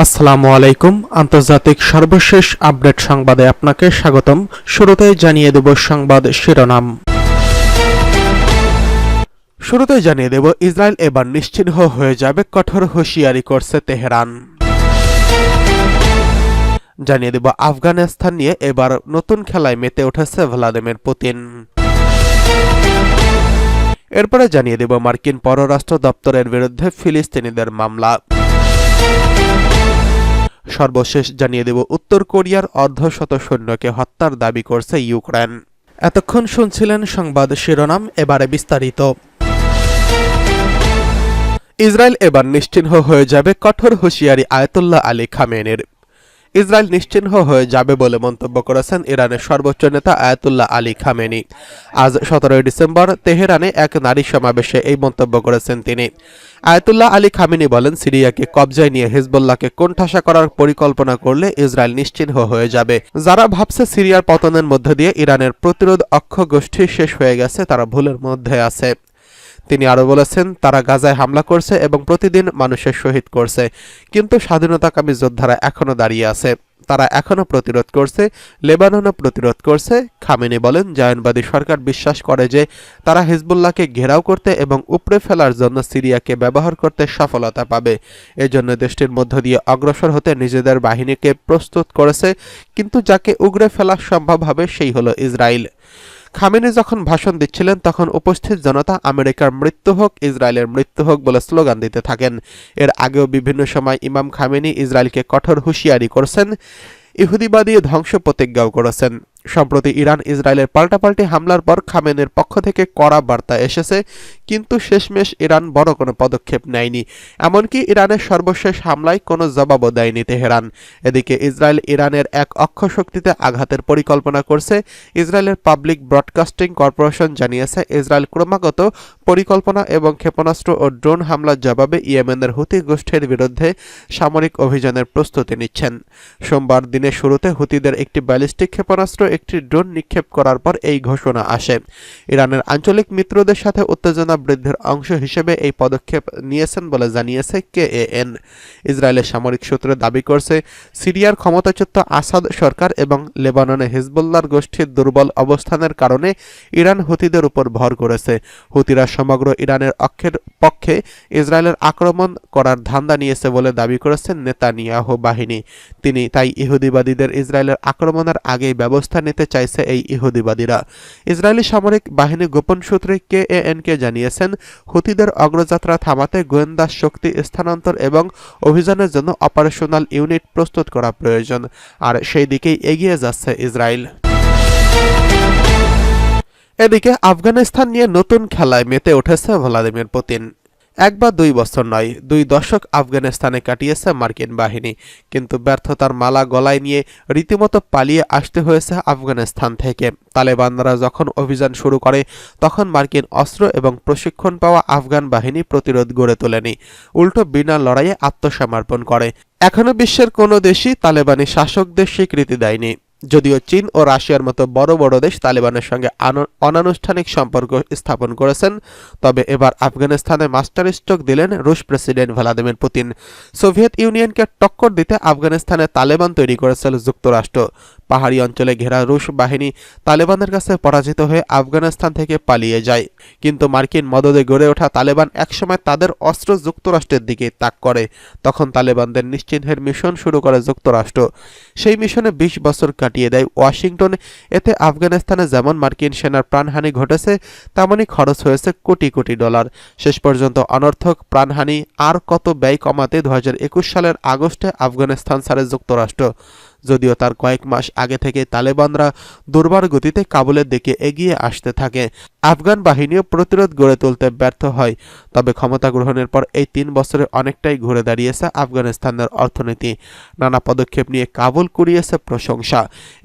আসসালামু আলাইকুম। আন্তর্জাতিক সর্বশেষ আপডেট সংবাদে আপনাকে স্বাগতম। শুরুতেই জানিয়ে দেব সংবাদ শিরোনাম। শুরুতেই জানিয়ে দেব ইসরায়েল এবার নিশ্চিহ্ন হয়ে যাবে, কঠোর হুঁশিয়ারি করছে তেহরান। জানিয়ে দেব আফগানিস্তান নিয়ে এবার নতুন খেলায় মেতে উঠেছে ভ্লাদিমির পুতিন। এরপরে জানিয়ে দেব মার্কিন পররাষ্ট্র দপ্তরের বিরুদ্ধে ফিলিস্তিনিদের মামলা। সর্বশেষ জানিয়ে দেব উত্তর কোরিয়ার অর্ধশত সৈন্যকে হত্যার দাবি করছে ইউক্রেন। এতক্ষণ শুনছিলেন সংবাদ শিরোনাম, এবারে বিস্তারিত। ইসরায়েল এবার নিশ্চিহ্ন হয়ে যাবে, কঠোর হুঁশিয়ারি আয়াতুল্লাহ আলী খামেনির। ইসরায়েল নিশ্চিহ্ন হয়ে যাবে বলে মন্তব্য করেছেন ইরানের সর্বোচ্চ নেতা আয়াতুল্লাহ আলী খামেনি। আজ 17 ডিসেম্বর তেহরানে এক নারী সমাবেশে এই মন্তব্য করেছেন তিনি। আয়াতুল্লাহ আলী খামেনি বলেন, সিরিয়াকে কবজায় নিয়ে হিজবুল্লাহকে কোণঠাসা করার পরিকল্পনা করলে ইসরায়েল নিশ্চিহ্ন হয়ে যাবে। যারা ভাবছে সিরিয়ার পতনের মধ্য দিয়ে ইরানের প্রতিরোধ অক্ষ গোষ্ঠী শেষ হয়ে গেছে, তারা ভুলের মধ্যে আছে। তিনি আরও বলেছেন, তারা গাজায় হামলা করছে এবং প্রতিদিন মানুষের শহীদ করছে, কিন্তু স্বাধীনতাকামী যোদ্ধারা এখনও দাঁড়িয়ে আছে। তারা এখনও প্রতিরোধ করছে, লেবাননও প্রতিরোধ করছে। খামেনি বলেন, জায়নবাদী সরকার বিশ্বাস করে যে তারা হিজবুল্লাহকে ঘেরাও করতে এবং উপড়ে ফেলার জন্য সিরিয়াকে ব্যবহার করতে সফলতা পাবে। এজন্য দেশটির মধ্য দিয়ে অগ্রসর হতে নিজেদের বাহিনীকে প্রস্তুত করেছে, কিন্তু যাকে উগড়ে ফেলা সম্ভব হবে সেই হলো ইসরায়েল। খামেনি যখন ভাষণ দিচ্ছিলেন তখন উপস্থিত জনতা আমেরিকার মৃত্যু হোক, ইসরায়েলের মৃত্যু হোক বলে স্লোগান দিতে থাকেন। এর আগেও বিভিন্ন সময় ইমাম খামেনি ইসরায়েলকে কঠোর হুঁশিয়ারি করছেন, ইহুদিবাদী ধ্বংস প্রতিজ্ঞাও করেছেন। সম্প্রতি ইরান ইসরায়েলের পাল্টাপাল্টি হামলার পর খামেনির পক্ষ থেকে কড়া বার্তা এসেছে, কিন্তু শেষমেশ ইরান বড় কোনো পদক্ষেপ নেয়নি। এমনকি ইরানের সর্বশেষ হামলায় কোনো জবাবও দেয়নি তেহরান। এদিকে ইসরায়েল ইরানের এক অক্ষশক্তিতে আঘাতের পরিকল্পনা করছে। ইসরায়েলের পাবলিক ব্রডকাস্টিং কর্পোরেশন জানিয়েছে, ইসরায়েল ক্রমাগত পরিকল্পনা এবং ক্ষেপণাস্ত্র ও ড্রোন হামলার জবাবে ইয়েমেনের হুতি গোষ্ঠীর বিরুদ্ধে সামরিক অভিযানের প্রস্তুতি নিচ্ছেন। সোমবার দিনের শুরুতে হুতিদের একটি ব্যালিস্টিক ক্ষেপণাস্ত্র একটি ড্রোন নিক্ষেপ করার পর এই ঘোষণা আসে। ইরানের আঞ্চলিক মিত্রদের সাথে উত্তেজনা বৃদ্ধির অংশ হিসেবে এই পদক্ষেপ নিয়েছেন বলে জানিয়েছে কেএএন। ইসরায়েলের সামরিক সূত্র দাবি করছে, সিরিয়ার ক্ষমতাচ্যুত আসাদ সরকার এবং লেবাননে হিজবুল্লাহর গোষ্ঠীর দুর্বল অবস্থানের কারণে ইরান হুতিদের উপর ভর করেছে। হুতিরা সমগ্র ইরানের অক্ষের পক্ষে ইসরায়েলের আক্রমণ করার ধান্দা নিয়েছে বলে দাবি করেছেন নেতানিয়াহু বাহিনী। তিনি তাই ইহুদিবাদীদের ইসরায়েলের আক্রমণের আগেই ব্যবস্থা নিতে চাইছে এই ইহুদিবাদীরা। ইসরায়েলি সামরিক বাহিনী গোপন সূত্রে কেএএনকে জানিয়েছেন, হুতিদের অগ্রযাত্রা থামাতে গোয়েন্দা শক্তি স্থানান্তর এবং অভিযানের জন্য অপারেশনাল ইউনিট প্রস্তুত করা প্রয়োজন, আর সেই দিকেই এগিয়ে যাচ্ছে ইসরায়েল। এদিকে আফগানিস্তান নিয়ে নতুন খেলায় মেতে উঠেছে ভ্লাদিমির পুতিন। 1 বা 2 বছর নয়, 2 দশক আফগানিস্তানে কাটিয়েছে মার্কিন বাহিনী, কিন্তু ব্যর্থতার মালা গলায় নিয়ে রীতিমতো পালিয়ে আসতে হয়েছে আফগানিস্তান থেকে। তালেবানরা যখন অভিযান শুরু করে তখন মার্কিন অস্ত্র এবং প্রশিক্ষণ পাওয়া আফগান বাহিনী প্রতিরোধ গড়ে তোলেনি, উল্টো বিনা লড়াইয়ে আত্মসমর্পণ করে। এখনো বিশ্বের কোনো দেশই তালেবানি শাসকদের স্বীকৃতি দেয়নি। যদিও চীন ও রাশিয়ার মতো বড় বড় দেশ তালেবানের সঙ্গে অনানুষ্ঠানিক সম্পর্ক স্থাপন করেছেন, তবে এবার আফগানিস্তানে মাস্টার স্ট্রোক দিলেন রুশ প্রেসিডেন্ট ভ্লাদিমির পুতিন। সোভিয়েত ইউনিয়নকে টক্কর দিতে আফগানিস্তানে তালেবান তৈরি করেছিল যুক্তরাষ্ট্র। পাহাড়ি অঞ্চলে ঘেরা রুশ বাহিনী তালেবানের কাছে পরাজিত হয়ে আফগানিস্তান থেকে পালিয়ে যায়, কিন্তু মার্কিন মদদে গড়ে ওঠা তালেবান একসময় তাদের অস্ত্র যুক্তরাষ্ট্রের দিকে তাক করে। তখন তালেবানদের নিশ্চিহ্নের মিশন শুরু করে যুক্তরাষ্ট্র। সেই মিশনে 20 বছর কাটিয়ে দেয় ওয়াশিংটন। এতে আফগানিস্তানে যেমন মার্কিন সেনার প্রাণহানি ঘটেছে, তেমনই খরচ হয়েছে কোটি কোটি ডলার। শেষ পর্যন্ত অনর্থক প্রাণহানি আর কত ব্যয় কমাতে 2021 সালের আগস্টে আফগানিস্তান ছাড়ে যুক্তরাষ্ট্র। যদিও তার কয়েক মাস আগে থেকে তালেবানরা দুর্বার গতিতে কাবুলের দিকে এগিয়ে আসতে থাকে। আফগান বাহিনীও প্রতিরোধ গড়ে তুলতে ব্যর্থ হয়। তবে ক্ষমতা গ্রহণের পর এই 3 বছরে অনেকটাই ঘুরে দাঁড়িয়েছে আফগানিস্তানের অর্থনীতি। নানা পদক্ষেপ নিয়ে কাবুল কুড়িয়েছে প্রশংসা।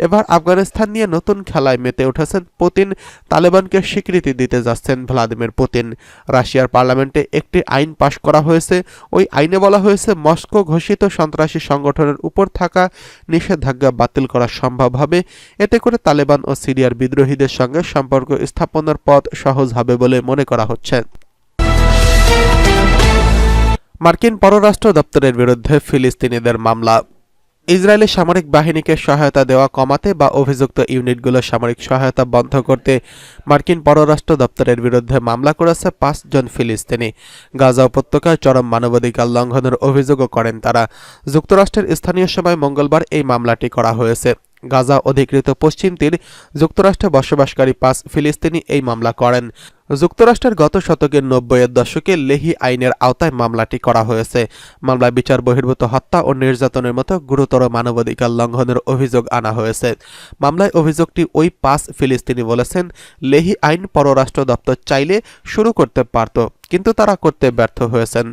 এবার আফগানিস্তান নিয়ে নতুন খেলায় মেতে উঠেছেন পুতিন। তালেবানকে স্বীকৃতি দিতে যাচ্ছেন ভ্লাদিমির পুতিন। রাশিয়ার পার্লামেন্টে একটি আইন পাশ করা হয়েছে। ওই আইনে বলা হয়েছে, মস্কো ঘোষিত সন্ত্রাসী সংগঠনের উপর থাকা নিষেধাজ্ঞা নিষেধাজ্ঞা বাতিল করা সম্ভব হবে। এতে করে তালেবান ও সিরিয়ার বিদ্রোহীদের সঙ্গে সম্পর্ক স্থাপনের পথ সহজ হবে বলে মনে করা হচ্ছে। মার্কিন পররাষ্ট্র দপ্তরের বিরুদ্ধে ফিলিস্তিনিদের মামলা। ইসরায়েলের সামরিক বাহিনীকে সহায়তা দেওয়া কমাতে বা অভিযুক্ত ইউনিটগুলোর সামরিক সহায়তা বন্ধ করতে মার্কিন পররাষ্ট্র দপ্তরের বিরুদ্ধে মামলা করেছে ৫ জন ফিলিস্তিনি। গাজা উপত্যকায় চরম মানবাধিকার লঙ্ঘনের অভিযোগও করেন তারা। যুক্তরাষ্ট্রের স্থানীয় সময় মঙ্গলবার এই মামলাটি করা হয়েছে। গাজা অধিকৃত পশ্চিম তীর যুক্তরাষ্ট্রে বসবাসকারী ৫ ফিলিস্তিনি এই মামলা করেন। যুক্তরাষ্ট্রের গত শতকের ৯০-এর দশকে লেহি আইনের আওতায় মামলাটি করা হয়েছে। মামলায় বিচার বহির্ভূত হত্যা ও নির্যাতনের মতো গুরুতর মানবাধিকার লঙ্ঘনের অভিযোগ আনা হয়েছে। মামলায় অভিযোগটি ওই ৫ ফিলিস্তিনি বলেছেন, লেহি আইন পররাষ্ট্র দপ্তর চাইলে শুরু করতে পারত, কিন্তু তারা করতে ব্যর্থ হয়েছেন।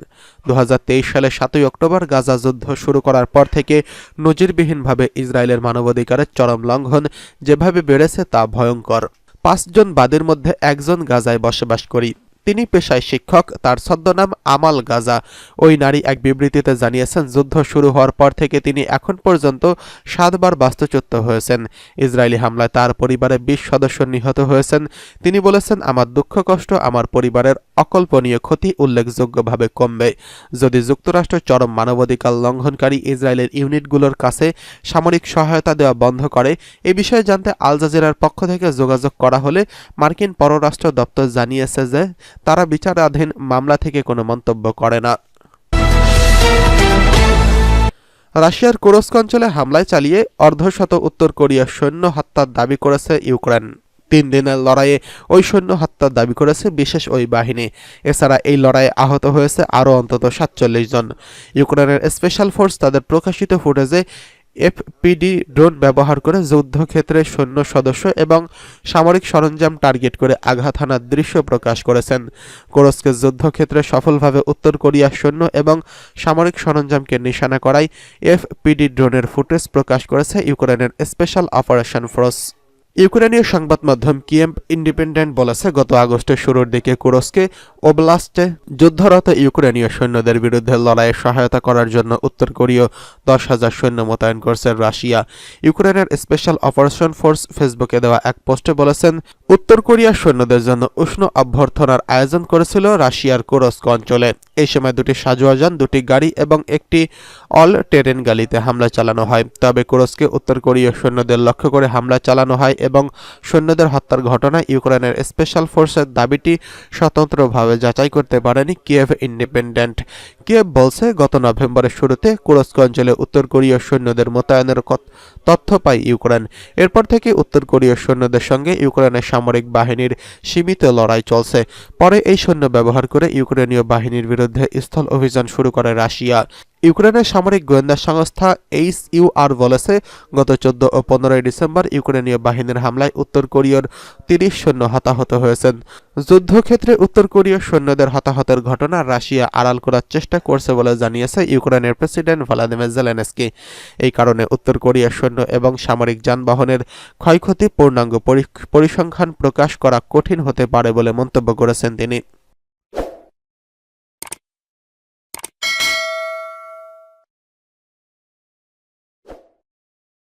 ২০২৩ সালে ৭ই অক্টোবর গাজা যুদ্ধ শুরু করার পর থেকে নজিরবিহীনভাবে ইসরায়েলের মানবাধিকারের চরম লঙ্ঘন যেভাবে বেড়েছে তা ভয়ঙ্কর। ৫ জন বাদীর মধ্যে একজন গাজায় বসবাস করি। তিনি পেশায় শিক্ষক। তার ছদ্মনাম আমাল গাজা। ওই নারী এক বিবৃতিতে জানিয়েছেন, যুদ্ধ শুরু হওয়ার পর থেকে তিনি এখন পর্যন্ত ৭ বার বাস্তুচ্যুত হয়েছেন। ইসরায়েলি হামলায় তার পরিবারে ২০ সদস্য নিহত হয়েছেন। তিনি বলেছেন, আমার দুঃখ কষ্ট আমার পরিবারের অকল্পনীয় ক্ষতি উল্লেখযোগ্যভাবে কমবে যদি যুক্তরাষ্ট্র চরম মানবাধিকার লঙ্ঘনকারী ইসরায়েলের ইউনিটগুলোর কাছে সামরিক সহায়তা দেওয়া বন্ধ করে। এ বিষয়ে জানতে আল জাজিরার পক্ষ থেকে যোগাযোগ করা হলে মার্কিন পররাষ্ট্র দপ্তর জানিয়েছে যে তারা বিচারাধীন মামলা থেকে কোনো মন্তব্য করে না। রাশিয়ার কুরস্ক অঞ্চলে হামলায় চালিয়ে অর্ধশত উত্তর কোরিয়ার সৈন্য হত্যার দাবি করেছে ইউক্রেন। ৩ দিনের লড়াইয়ে ওই সৈন্য হত্যার দাবি করেছে বিশেষ ওই বাহিনী। এছাড়া এই লড়াইয়ে আহত হয়েছে আরও অন্তত ৪৭ জন। ইউক্রেনের স্পেশাল ফোর্স তাদের প্রকাশিত ফুটেজে এফপিডি ড্রোন ব্যবহার করে যুদ্ধক্ষেত্রে সৈন্য সদস্য এবং সামরিক সরঞ্জাম টার্গেট করে আঘাত হানার দৃশ্য প্রকাশ করেছেন। কুরস্কের যুদ্ধক্ষেত্রে সফলভাবে উত্তর কোরিয়ার সৈন্য এবং সামরিক সরঞ্জামকে নিশানা করায় এফপিডি ড্রোনের ফুটেজ প্রকাশ করেছে ইউক্রেনের স্পেশাল অপারেশন ফোর্স। ইউক্রেনীয় সংবাদ মাধ্যম কিয়েভ ইন্ডিপেন্ডেন্ট বলেছে, গত আগস্টের শুরুর দিকে কুরস্কে ওব্লাস্টে যুদ্ধরত ইউক্রেনীয় সৈন্যদের বিরুদ্ধে লড়াইয়ে সহায়তা করার জন্য উত্তর কোরীয় ১০,০০০ সৈন্য মোতায়েন করছে রাশিয়া। ইউক্রেনের স্পেশাল অপারেশন ফোর্স ফেসবুকে দেওয়া এক পোস্টে বলেছেন, উত্তর কোরিয়ার সৈন্যদের জন্য উষ্ণ অভ্যর্থনার আয়োজন করেছিল রাশিয়ার কুরস্ক অঞ্চলে। এই সময় ২টি সাজোয়াজান, ২টি গাড়ি এবং একটি অল টেরেন গাড়িতে হামলা চালানো হয়। তবে কুরস্কে উত্তর কোরীয় সৈন্যদের লক্ষ্য করে হামলা চালানো হয় এবং সৈন্যদের হত্যার ঘটনায় ইউক্রেনের স্পেশাল ফোর্সের দাবিটি স্বতন্ত্রভাবে যাচাই করতে পারেনি কিয়েভ ইন্ডিপেন্ডেন্ট। কিয়েভ বলছে, গত নভেম্বরের শুরুতে কুরস্ক অঞ্চলে উত্তর কোরীয় সৈন্যদের মোতায়েনের তথ্য পায় ইউক্রেন। এরপর থেকে উত্তর কোরীয় সৈন্যদের সঙ্গে ইউক্রেনের সামরিক বাহিনীর সীমিত লড়াই চলছে। পরে এই সৈন্য ব্যবহার করে ইউক্রেনীয় বাহিনীর বিরুদ্ধে স্থল অভিযান শুরু করে রাশিয়া। ইউক্রেনের সামরিক গোয়েন্দা সংস্থা এইচইউআর বলেছে, গত ১৪ ও ১৫ ডিসেম্বর ইউক্রেনীয় বাহিনীর হামলায় উত্তর কোরিয়ার ৩০ সৈন্য হতাহত হয়েছেন। যুদ্ধক্ষেত্রে উত্তর কোরীয় সৈন্যদের হতাহতের ঘটনা রাশিয়া আড়াল করার চেষ্টা করছে বলে জানিয়েছে ইউক্রেনের প্রেসিডেন্ট ভ্লাদিমির জেলেনস্কি। এই কারণে উত্তর কোরিয়ার সৈন্য এবং সামরিক যানবাহনের ক্ষয়ক্ষতি পূর্ণাঙ্গ পরিসংখ্যান প্রকাশ করা কঠিন হতে পারে বলে মন্তব্য করেছেন তিনি।